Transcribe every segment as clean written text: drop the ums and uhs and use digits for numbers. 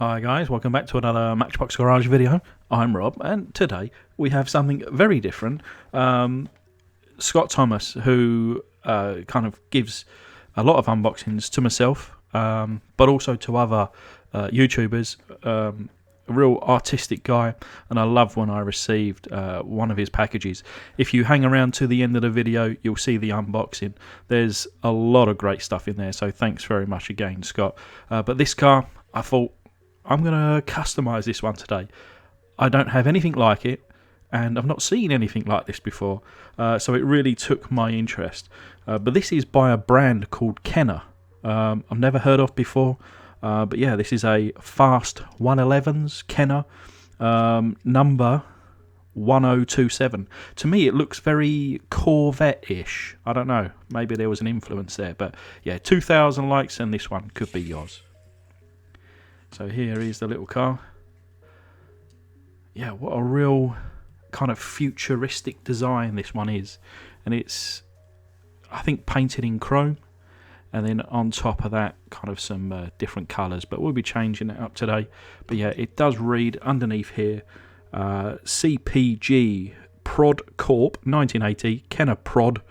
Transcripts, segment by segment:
Hi guys, welcome back to another Matchbox Garage video. I'm Rob, and today we have something very different. Scott Thomas, who kind of gives a lot of unboxings to myself, but also to other YouTubers. A real artistic guy, and I loved when I received one of his packages. If you hang around to the end of the video, you'll see the unboxing. There's a lot of great stuff in there, so thanks very much again, Scott. But this car, I thought, I'm going to customise this one today. I don't have anything like it, and I've not seen anything like this before, so it really took my interest. But this is by a brand called Kenner. I've never heard of before, but yeah, this is a fast 111's Kenner, number 1027. To me, it looks very Corvette-ish. I don't know, maybe there was an influence there, but yeah, 2,000 likes and this one could be yours. So here is the little car. Yeah, what a real kind of futuristic design this one is. And it's, I think, painted in chrome. And then on top of that, kind of some different colours. But we'll be changing it up today. But yeah, it does read underneath here, CPG Prod Corp, 1980, Kenner Prod,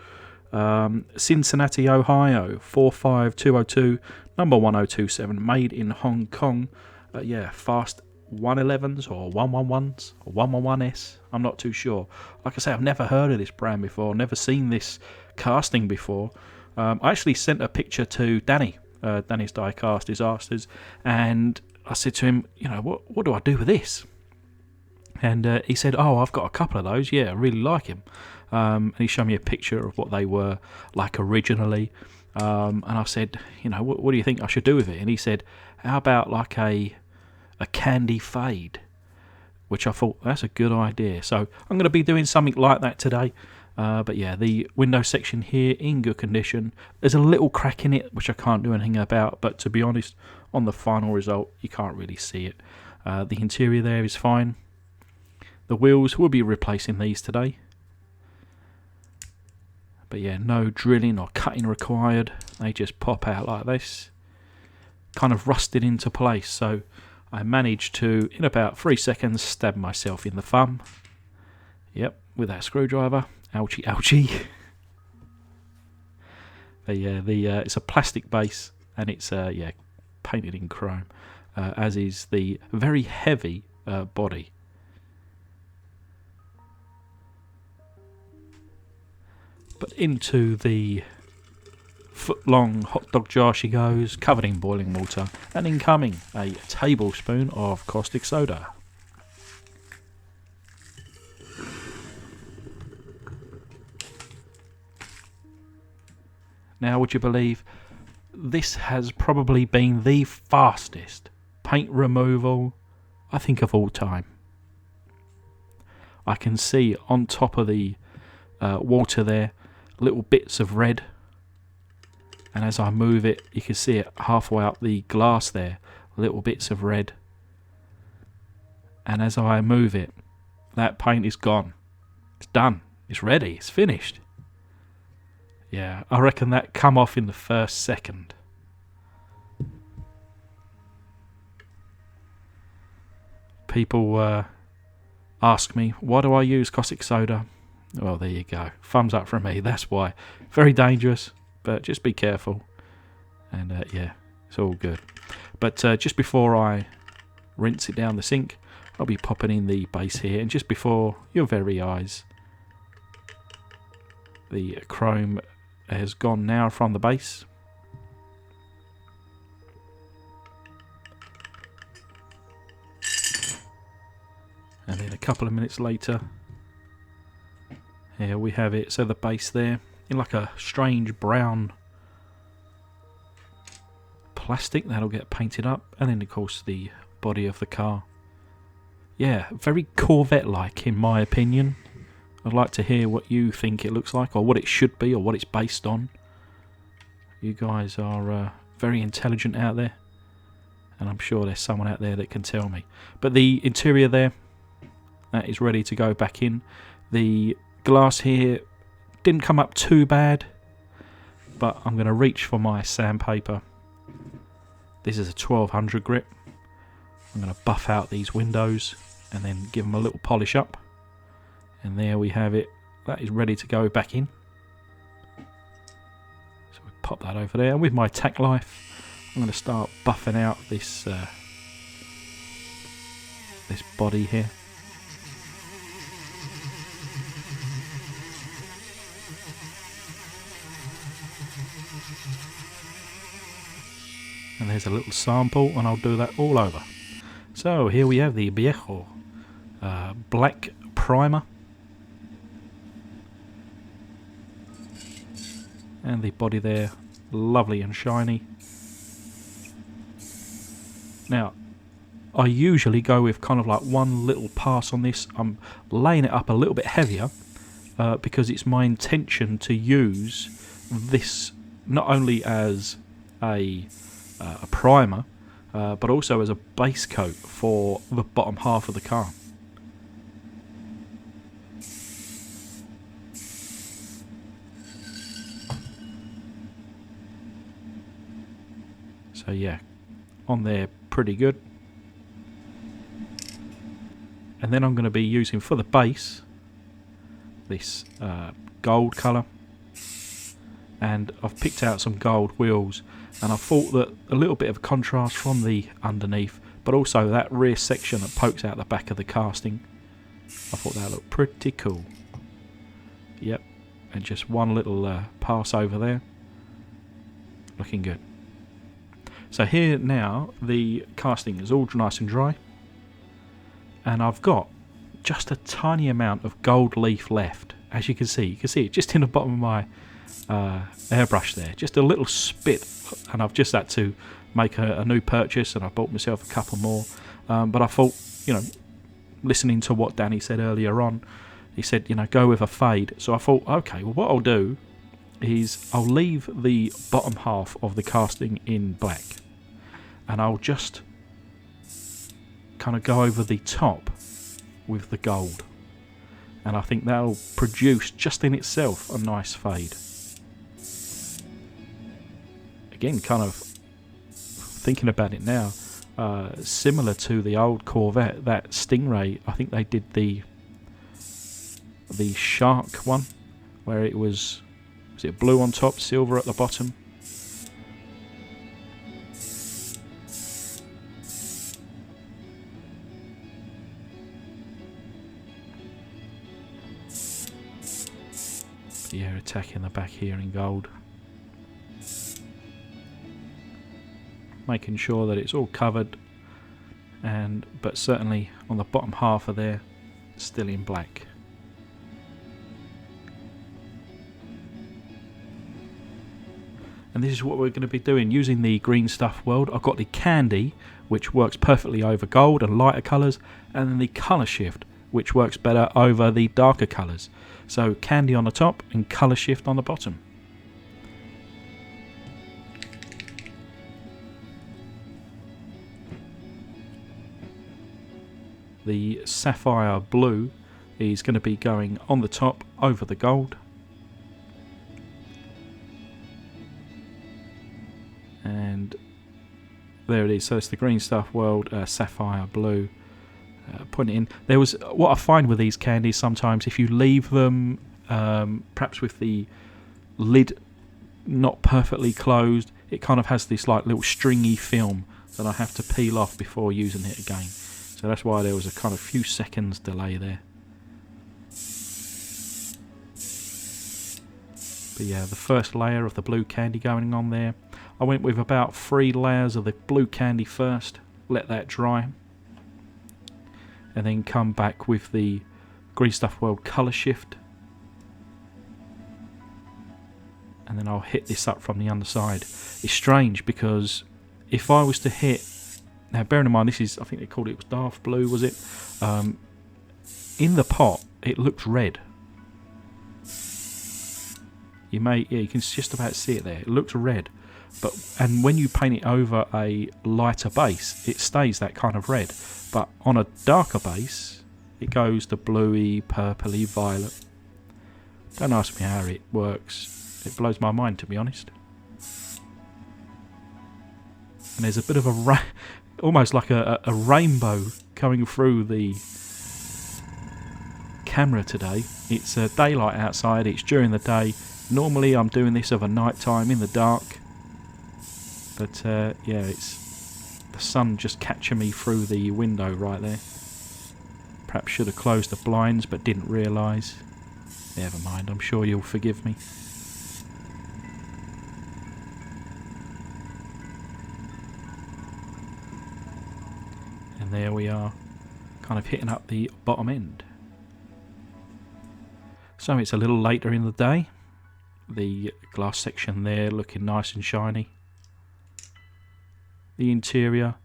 Cincinnati, Ohio, 45202, number 1027, made in Hong Kong. Yeah, fast 111's or 111's or 111's. I'm not too sure. Like I say, I've never heard of this brand before, never seen this casting before. I actually sent a picture to Danny, Danny's Diecast Disasters, and I said to him, you know, what do I do with this? And he said, oh, I've got a couple of those. Yeah, I really like him. And he showed me a picture of what they were like originally. And I said, you know, what do you think I should do with it? And he said, how about like a candy fade? Which I thought, that's a good idea. So I'm going to be doing something like that today. But yeah, the window section here in good condition. There's a little crack in it, which I can't do anything about. But to be honest, on the final result, you can't really see it. The interior there is fine. The wheels, we'll be replacing these today. But yeah, no drilling or cutting required. They just pop out like this. Kind of rusted into place. So I managed to, in about 3 seconds, stab myself in the thumb. Yep, with that screwdriver. Ouchie, ouchie. But yeah, it's a plastic base, and it's yeah, painted in chrome, as is the very heavy body. But into the foot-long hot dog jar she goes, covered in boiling water, and incoming a tablespoon of caustic soda. Now, would you believe this has probably been the fastest paint removal, I think, of all time. I can see on top of the water there little bits of red, and as I move it, you can see it halfway up the glass there, little bits of red, and as I move it, that paint is gone. It's done, it's ready, it's finished. Yeah, I reckon that come off in the first second. People ask me, why do I use caustic soda? Well, there you go. Thumbs up from me. That's why. Very dangerous, but just be careful. And yeah, it's all good. But just before I rinse it down the sink, I'll be popping in the base here. And just before your very eyes, the chrome has gone now from the base. And then a couple of minutes later, here we have it. So the base there in like a strange brown plastic that'll get painted up, and then of course the body of the car. Yeah, very Corvette-like in my opinion. I'd like to hear what you think it looks like, or what it should be, or what it's based on. You guys are very intelligent out there, and I'm sure there's someone out there that can tell me. But the interior there, that is ready to go back in. The glass here didn't come up too bad, but I'm going to reach for my sandpaper. This is a 1200 grit. I'm going to buff out these windows and then give them a little polish up. And there we have it. That is ready to go back in. So we pop that over there. And with my tack life, I'm going to start buffing out this this body here. And there's a little sample, and I'll do that all over. So here we have the Viejo black primer. And the body there, lovely and shiny. Now, I usually go with kind of like one little pass on this. I'm laying it up a little bit heavier because it's my intention to use this not only as a primer, but also as a base coat for the bottom half of the car. So yeah, on there pretty good. And then I'm going to be using for the base this gold colour, and I've picked out some gold wheels, and I thought that a little bit of contrast from the underneath, but also that rear section that pokes out the back of the casting, I thought that looked pretty cool. Yep, and just one little pass over there, looking good. So here now the casting is all nice and dry, and I've got just a tiny amount of gold leaf left. As you can see it just in the bottom of my airbrush there, just a little spit, and I've just had to make a new purchase, and I bought myself a couple more, but I thought, you know, listening to what Danny said earlier on, he said, you know, go with a fade. So I thought, okay, well, what I'll do is I'll leave the bottom half of the casting in black, and I'll just kind of go over the top with the gold, and I think that'll produce just in itself a nice fade. Again, kind of thinking about it now, similar to the old Corvette, that Stingray, I think they did the shark one, where it was it blue on top, silver at the bottom. Yeah, attacking the back here in gold. Making sure that it's all covered, but certainly on the bottom half of there, still in black. And this is what we're going to be doing using the Green Stuff World. I've got the Candy, which works perfectly over gold and lighter colours, and then the Colour Shift, which works better over the darker colours. So Candy on the top and Colour Shift on the bottom. The Sapphire Blue is going to be going on the top over the gold. And there it is. So it's the Green Stuff World Sapphire Blue. Put it in. There was what I find with these candies sometimes, if you leave them perhaps with the lid not perfectly closed, it kind of has this like little stringy film that I have to peel off before using it again. So that's why there was a kind of few seconds delay there. But yeah, the first layer of the blue candy going on there. I went with about 3 layers of the blue candy first, let that dry, and then come back with the Green Stuff World Colour Shift, and then I'll hit this up from the underside. It's strange because if I was to hit, now bearing in mind this is, I think they called it Dark Blue, was it? In the pot it looks red. You can just about see it there. It looks red, and when you paint it over a lighter base, it stays that kind of red. But on a darker base, it goes to bluey, purpley, violet. Don't ask me how it works. It blows my mind, to be honest. And there's a bit of almost like a rainbow coming through the camera today. It's daylight outside, it's during the day. Normally I'm doing this of a night time in the dark, but yeah, it's the sun just catching me through the window right there. Perhaps should have closed the blinds but didn't realise. Never mind, I'm sure you'll forgive me. And there we are, kind of hitting up the bottom end. So it's a little later in the day. The glass section there looking nice and shiny. The interior,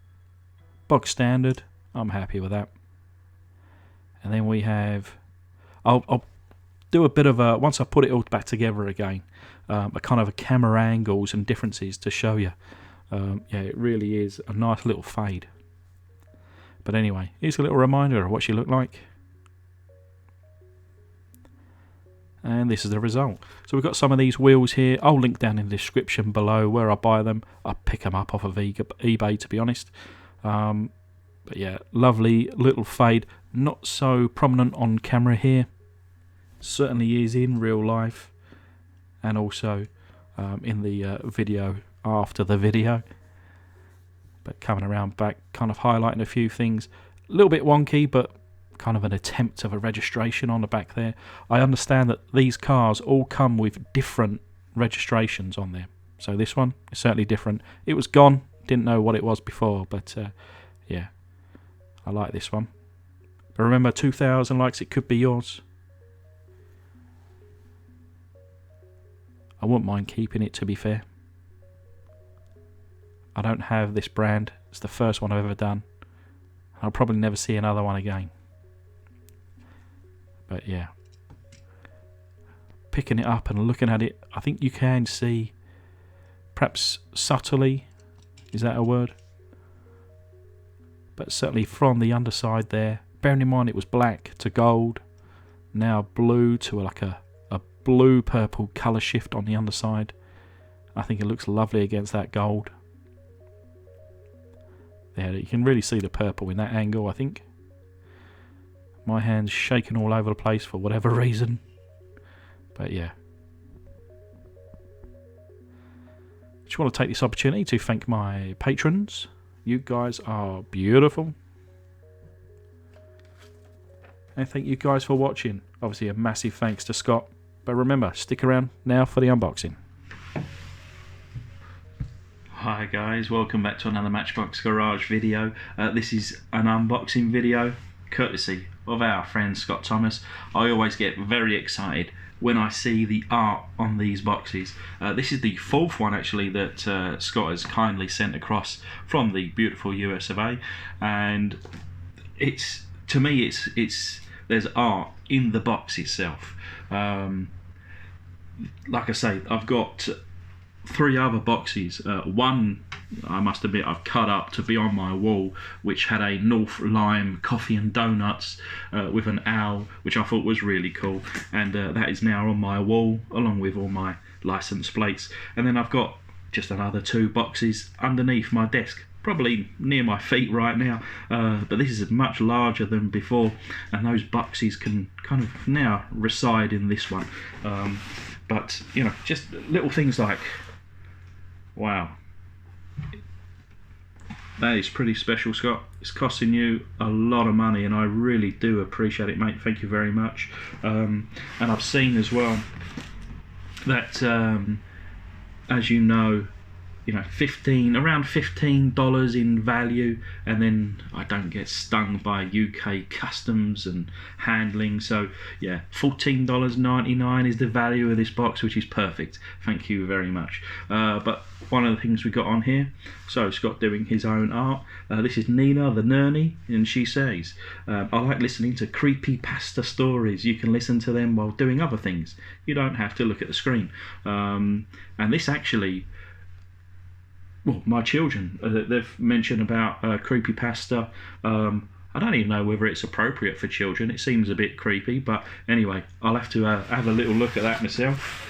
bog standard. I'm happy with that. And then we have, I'll do a bit of a, once I put it all back together again, a kind of a camera angles and differences to show you. Yeah, it really is a nice little fade. But anyway, here's a little reminder of what she looked like. And this is the result. So we've got some of these wheels here. I'll link down in the description below where I buy them. I pick them up off of eBay, to be honest. But yeah, lovely little fade. Not so prominent on camera here. Certainly is in real life. And also in the video after the video. But coming around back, kind of highlighting a few things. A little bit wonky, but kind of an attempt of a registration on the back there. I understand that these cars all come with different registrations on them. So this one is certainly different. It was gone, didn't know what it was before, but yeah, I like this one. But remember, 2,000 likes, it could be yours. I wouldn't mind keeping it, to be fair. I don't have this brand. It's the first one I've ever done. I'll probably never see another one again. But yeah, picking it up and looking at it, I think you can see, perhaps subtly, is that a word? But certainly from the underside there, bearing in mind it was black to gold, now blue to like a blue-purple colour shift on the underside. I think it looks lovely against that gold. There, you can really see the purple in that angle, I think. My hand's shaking all over the place for whatever reason. But yeah. Just want to take this opportunity to thank my patrons. You guys are beautiful. And thank you guys for watching. Obviously a massive thanks to Scott. But remember, stick around now for the unboxing. Hi guys, welcome back to another Matchbox Garage video. This is an unboxing video, courtesy of our friend Scott Thomas. I always get very excited when I see the art on these boxes. This is the fourth one actually that Scott has kindly sent across from the beautiful US of A, and it's, to me, it's there's art in the box itself. Like I say, I've got 3 other boxes. One, I must admit, I've cut up to be on my wall, which had a North Lime coffee and donuts with an owl, which I thought was really cool, and that is now on my wall along with all my license plates. And then I've got just another 2 boxes underneath my desk, probably near my feet right now, but this is much larger than before, and those boxes can kind of now reside in this one. But you know, just little things like, wow, that is pretty special, Scott. It's costing you a lot of money, and I really do appreciate it, mate. Thank you very much. And I've seen as well that, as you know, around $15 in value, and then I don't get stung by UK customs and handling. So yeah, $14.99 is the value of this box, which is perfect. Thank you very much. But one of the things we got on here, so Scott doing his own art. This is Nina the Nurney, and she says, I like listening to creepy pasta stories. You can listen to them while doing other things. You don't have to look at the screen. And this actually, well, my children, they've mentioned about creepypasta. I don't even know whether it's appropriate for children. It seems a bit creepy, but anyway, I'll have to have a little look at that myself.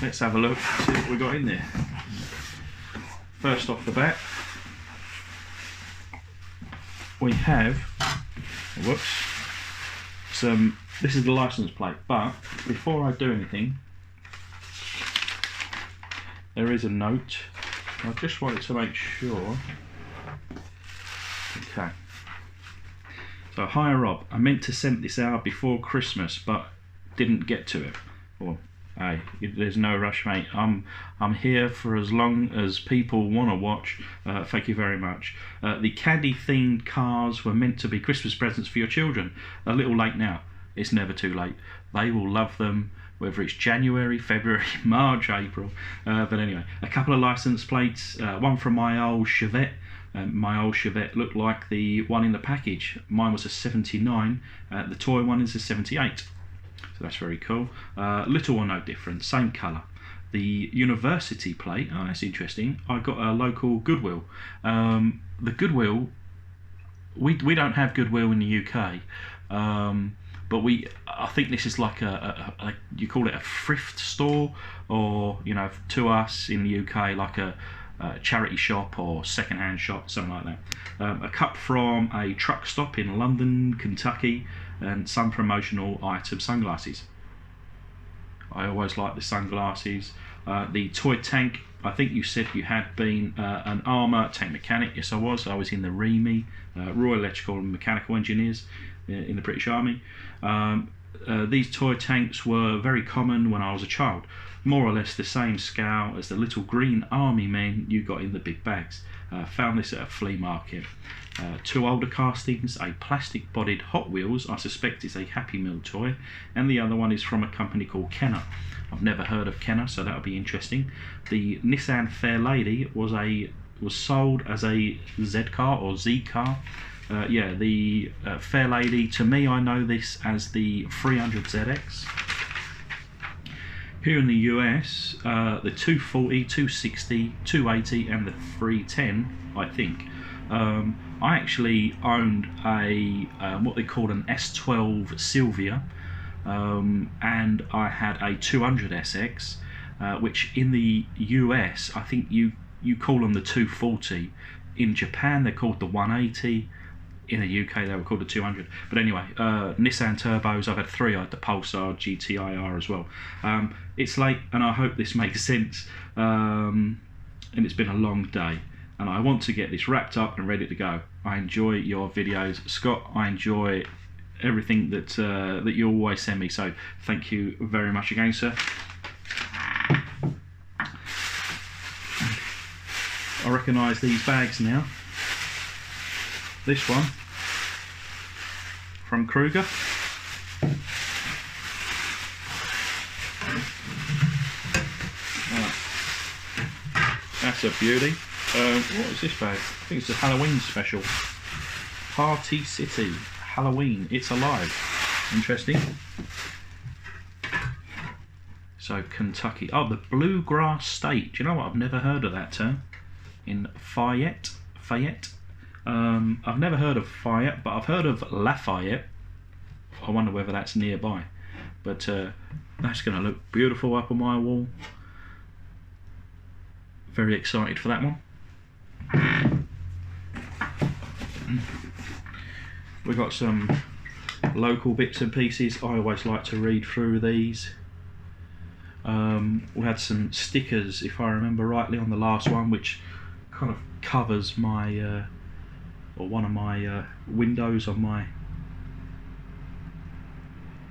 Let's have a look, see what we got in there. First off the bat, we have, whoops, this is the license plate, but before I do anything, there is a note. I just wanted to make sure. Okay. So, hi Rob, I meant to send this out before Christmas, but didn't get to it. Well, hey, there's no rush, mate. I'm here for as long as people want to watch. Thank you very much. The candy-themed cars were meant to be Christmas presents for your children. A little late now. It's never too late. They will love them, whether it's January, February, March, April. But anyway, a couple of license plates. One from my old Chevette. My old Chevette looked like the one in the package. Mine was a 79. The toy one is a 78. So that's very cool. Little or no difference, same colour. The university plate, oh that's interesting. I got a local Goodwill. The Goodwill, we don't have Goodwill in the UK, but I think this is like a you call it a thrift store, or you know, to us in the UK like a charity shop or second-hand shop, something like that. A cup from a truck stop in London, Kentucky, and some promotional item sunglasses. I always like the sunglasses. The toy tank, I think you said you had been an armour tank mechanic. Yes, I was. I was in the REME, Royal Electrical and Mechanical Engineers in the British Army. These toy tanks were very common when I was a child. More or less the same scale as the little green army men you got in the big bags. Found this at a flea market. Two older castings, a plastic bodied Hot Wheels, I suspect is a Happy Meal toy, and the other one is from a company called Kenner. I've never heard of Kenner, so that'll be interesting. The Nissan Fair Lady was sold as a Z car or Z car. Yeah, the Fair Lady, to me I know this as the 300ZX. Here in the US, the 240, 260, 280 and the 310, I think. I actually owned a what they called an S12 Sylvia, and I had a 200SX, which in the US I think you call them the 240. In Japan they're called the 180. In the UK they were called the 200. But anyway, Nissan turbos, I've had three. I had the Pulsar GTIR as well. It's late and I hope this makes sense, and it's been a long day and I want to get this wrapped up and ready to go. I enjoy your videos, Scott. I enjoy everything that that you always send me, so thank you very much again, sir. I recognise these bags now. This one from Kruger. That's a beauty. What is this bag? I think it's a Halloween special. Party City Halloween. It's alive. Interesting. So Kentucky. Oh, the Bluegrass State. Do you know what? I've never heard of that term. In Fayette. I've never heard of Fayette, but I've heard of Lafayette. I wonder whether that's nearby. But that's going to look beautiful up on my wall. Very excited for that one. We've got some local bits and pieces. I always like to read through these. We had some stickers, if I remember rightly, on the last one, which kind of covers my or one of my windows on my,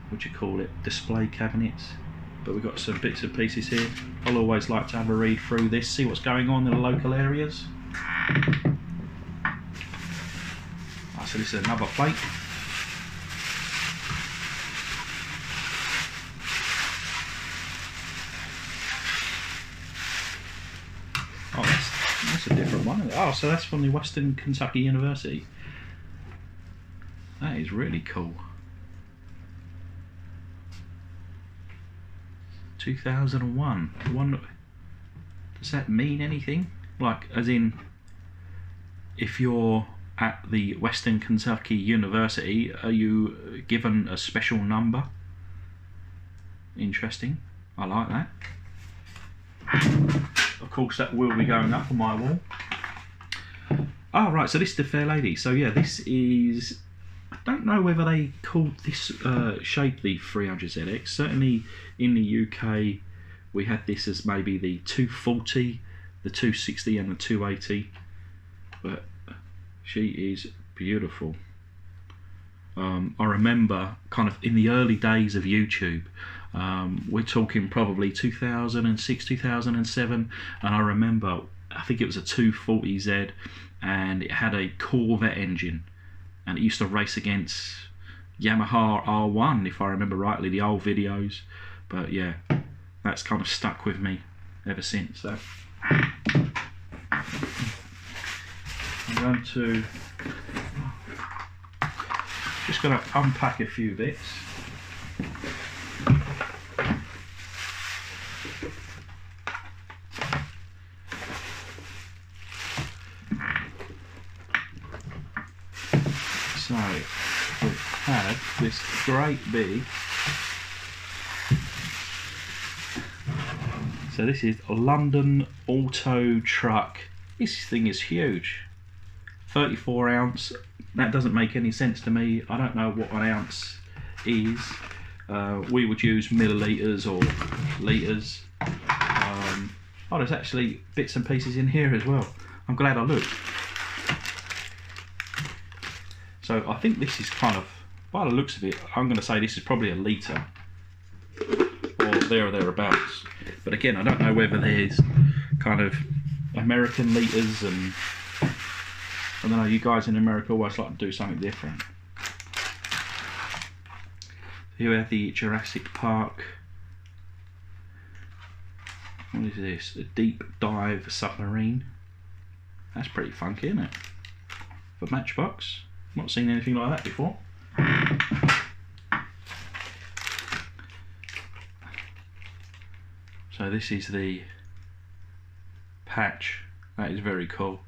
what do you call it, display cabinets. But we've got some bits and pieces here. I'll always like to have a read through this, see what's going on in the local areas. So this is another plate. Oh, that's a different one. Oh, so that's from the Western Kentucky University. That is really cool. 2001. Does that mean anything? Like, as in, if you're at the Western Kentucky University, are you given a special number? Interesting. I like that. Of course, that will be going up on my wall. Oh, right, so this is the Fair Lady. So, yeah, this is... I don't know whether they called this shape the 300ZX. Certainly in the UK, we had this as maybe the 240, the 260 and the 280. But she is beautiful. I remember kind of in the early days of YouTube, we're talking probably 2006, 2007, and I remember, I think it was a 240Z, and it had a Corvette engine, and it used to race against Yamaha R1, if I remember rightly, the old videos. But yeah, that's kind of stuck with me ever since. So I'm going to just going to unpack a few bits. So we've had this great big, so this is a London Auto Truck. This thing is huge, 34 ounce. That doesn't make any sense to me. I don't know what an ounce is. We would use millilitres or litres. Oh, there's actually bits and pieces in here as well. I'm glad I looked. So I think this is kind of, by the looks of it, I'm going to say this is probably a litre or there or thereabouts. But again, I don't know whether there's kind of American litres, and I don't know, you guys in America always like to do something different. Here we have the Jurassic Park. What is this? A deep dive submarine. That's pretty funky, isn't it? For Matchbox. Not seen anything like that before. So this is the patch. That is very cool.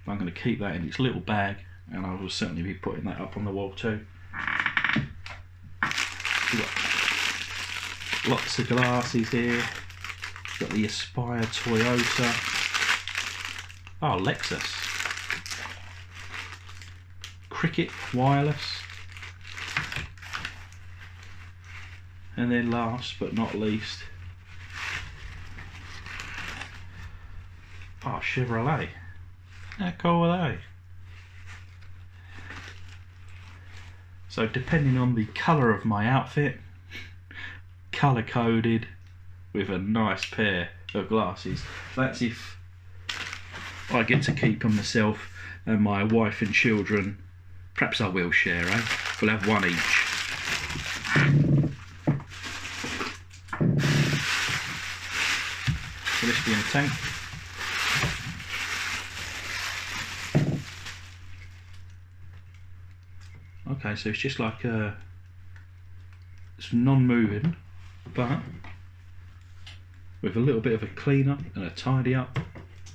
I'm going to keep that in its little bag, and I will certainly be putting that up on the wall too. We've got lots of glasses here. We've got the Aspire Toyota. Oh, Lexus. Cricket wireless. And then last but not least, oh, Chevrolet. How cool are they? So depending on the colour of my outfit, colour coded with a nice pair of glasses. That's if I get to keep them myself and my wife and children. Perhaps I will share, eh? We'll have one each. Will this be in a tank? Okay, so it's just like it's non-moving, but with a little bit of a clean up and a tidy up,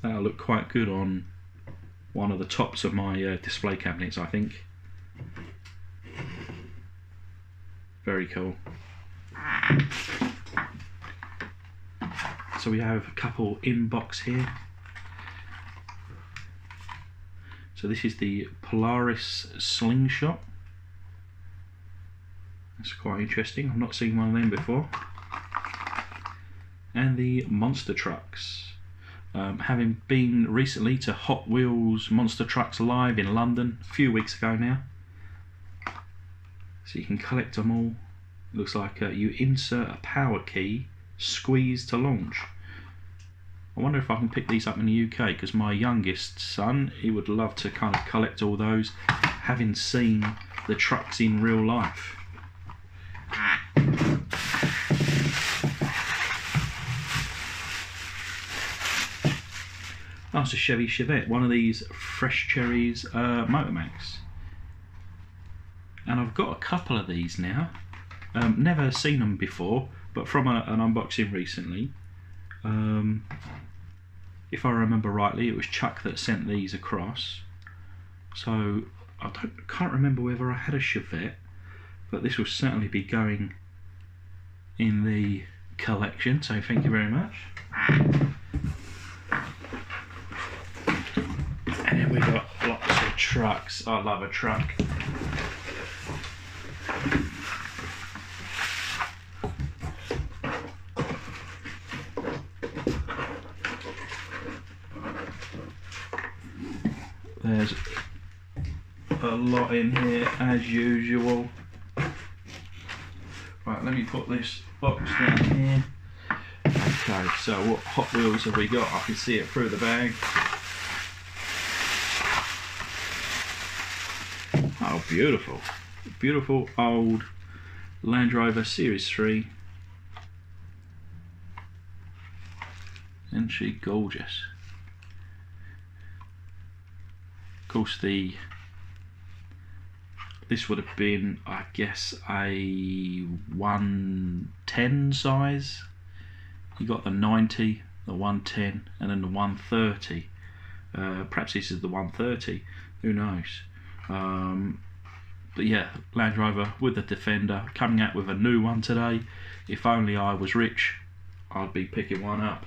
that'll look quite good on one of the tops of my display cabinets, I think. Very cool. So we have a couple in box here. So this is the Polaris Slingshot. That's quite interesting. I've not seen one of them before. And the Monster Trucks. Having been recently to Hot Wheels Monster Trucks Live in London a few weeks ago now. So you can collect them all. It looks like you insert a power key, squeeze to launch. I wonder if I can pick these up in the UK, because my youngest son, he would love to kind of collect all those, having seen the trucks in real life. Oh, it's a Chevy Chevette, one of these Fresh Cherries Motormax. And I've got a couple of these now. Never seen them before, but from an unboxing recently. If I remember rightly, it was Chuck that sent these across. So I can't remember whether I had a Chevette, but this will certainly be going in the collection, so thank you very much. And then we've got lots trucks. I love a truck. There's a lot in here as usual. Right, let me put this box down here. Okay, so what Hot Wheels have we got? I can see it through the bag. Oh, beautiful. Beautiful old Land Rover Series 3. Isn't she gorgeous? Of course, this would have been, I guess, a 110 size. You got the 90, the 110, and then the 130. Perhaps this is the 130. Who knows? But yeah, Land Rover with the Defender coming out with a new one today. If only I was rich, I'd be picking one up.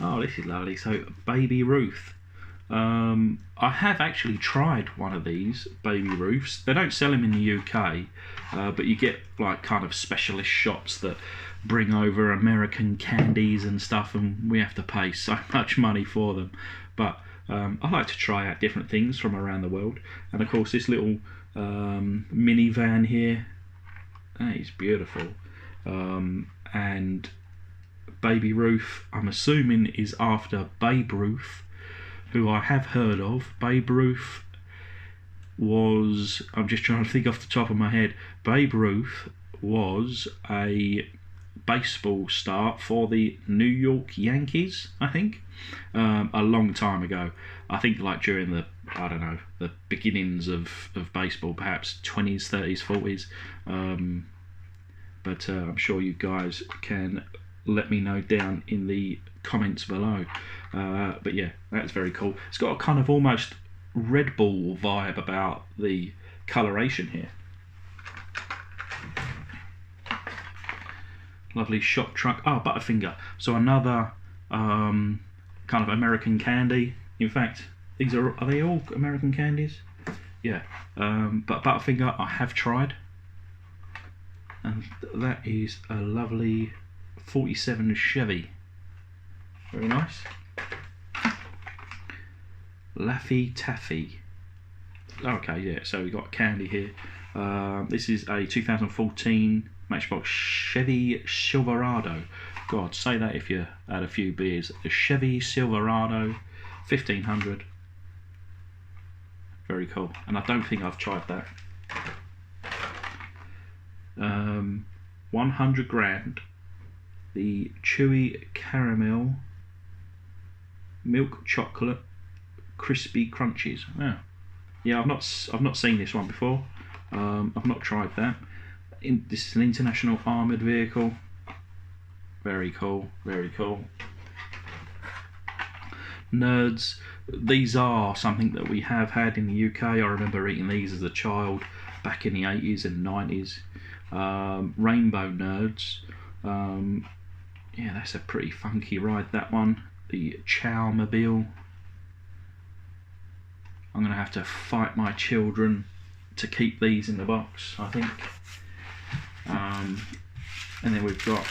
Oh, this is lovely. So, Baby Ruth. I have actually tried one of these Baby Ruths. They don't sell them in the UK, but you get like kind of specialist shops that bring over American candies and stuff, and we have to pay so much money for them. But I like to try out different things from around the world. And of course, this little minivan here, that is beautiful. And Baby Ruth, I'm assuming, is after Babe Ruth, who I have heard of. Babe Ruth was, I'm just trying to think off the top of my head, Babe Ruth was a baseball star for the New York Yankees, I think, a long time ago. I think like during the, I don't know, the beginnings of baseball, perhaps 20s, 30s, 40s. But I'm sure you guys can let me know down in the comments below. But yeah, that's very cool. It's got a kind of almost Red Bull vibe about the coloration here. Lovely shop truck. Oh, Butterfinger. So another kind of American candy. In fact, these are they all American candies? Yeah. But Butterfinger I have tried, and that is a lovely 47 Chevy. Very nice. Laffy Taffy. Okay, yeah, so we got candy here. This is a 2014 Matchbox Chevy Silverado. God, say that if you had a few beers. The Chevy Silverado 1500. Very cool. And I don't think I've tried that. 100 grand. The chewy caramel milk chocolate crispy crunchies. Yeah, I've not seen this one before. I've not tried that. This is an international armoured vehicle. Very cool, very cool. Nerds. These are something that we have had in the UK. I remember eating these as a child back in the 80s and 90s. Rainbow Nerds. Yeah, that's a pretty funky ride, that one. The Chowmobile. I'm going to have to fight my children to keep these in the box, I think. And then we've got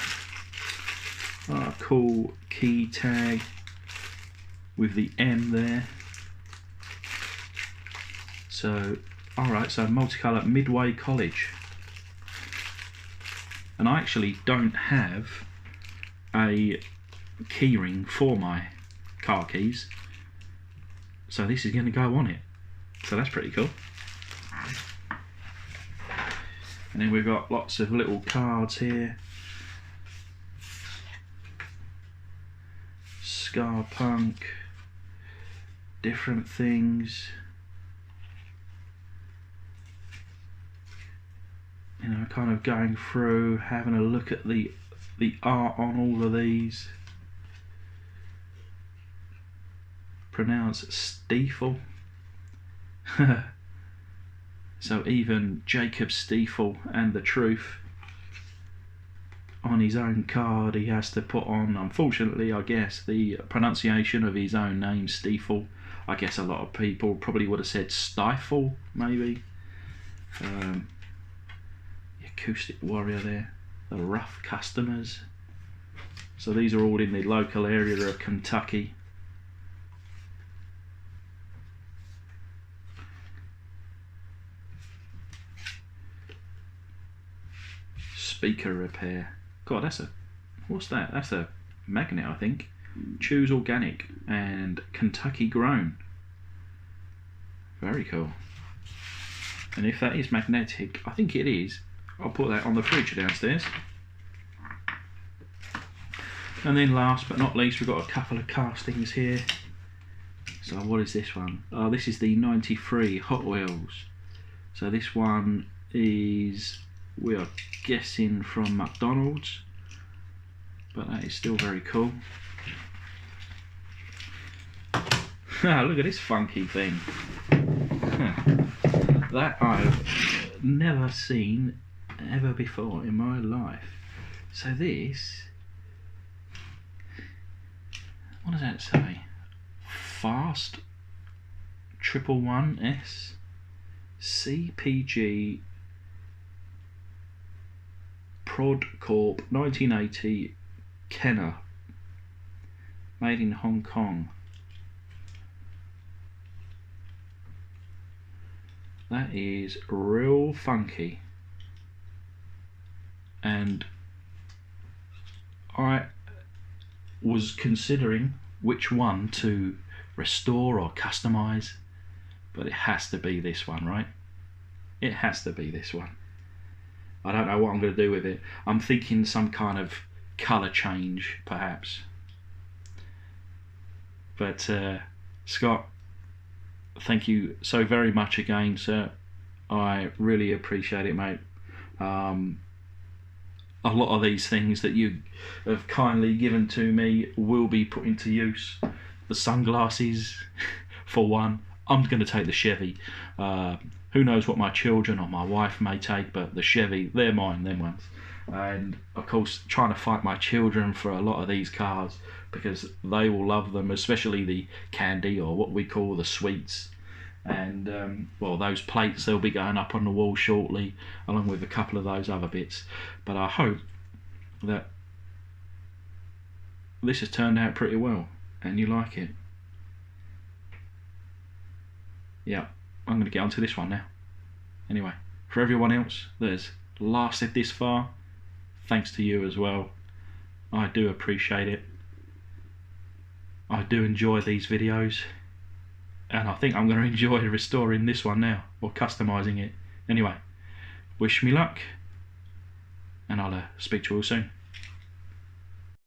a cool key tag with the M there. So, alright, so multicolour Midway College. And I actually don't have a keyring for my car keys, so this is going to go on it, so that's pretty cool. And then we've got lots of little cards here. Scar Punk, different things, you know, kind of going through, having a look at the art on all of these. Pronounced Stiefel. So even Jacob Stiefel and the Truth. on his own card he has to put on, unfortunately I guess, the pronunciation of his own name, Stiefel. I guess a lot of people probably would have said Stifle, maybe. The Acoustic Warrior there, the Rough Customers. So these are all in the local area of Kentucky. Speaker repair. God, that's a, what's that? That's a magnet, I think. Choose organic and Kentucky grown. Very cool. And if that is magnetic, I think it is, I'll put that on the fridge downstairs. And then last but not least, we've got a couple of castings here. So what is this one? Oh, this is the 93 Hot Wheels. So this one is, we are guessing, from McDonald's, but that is still very cool. Look at this funky thing. That I've never seen ever before in my life. So this, what does that say? Fast 111's CPG Prod Corp 1980 Kenner, made in Hong Kong. That is real funky, and I was considering which one to restore or customize, but it has to be this one, right? It has to be this one. I don't know what I'm going to do with it. I'm thinking some kind of colour change, perhaps. But Scott, thank you so very much again, sir. I really appreciate it, mate. A lot of these things that you have kindly given to me will be put into use. The sunglasses, for one. I'm going to take the Chevy. Who knows what my children or my wife may take, but the Chevy, they're mine, them ones. And of course, trying to fight my children for a lot of these cars, because they will love them, especially the candy, or what we call the sweets. And well, those plates, they'll be going up on the wall shortly, along with a couple of those other bits. But I hope that this has turned out pretty well and you like it. Yeah, I'm going to get onto this one now. Anyway, for everyone else that has lasted this far, thanks to you as well. I do appreciate it. I do enjoy these videos, and I think I'm going to enjoy restoring this one now, or customising it. Anyway, wish me luck, and I'll speak to you all soon.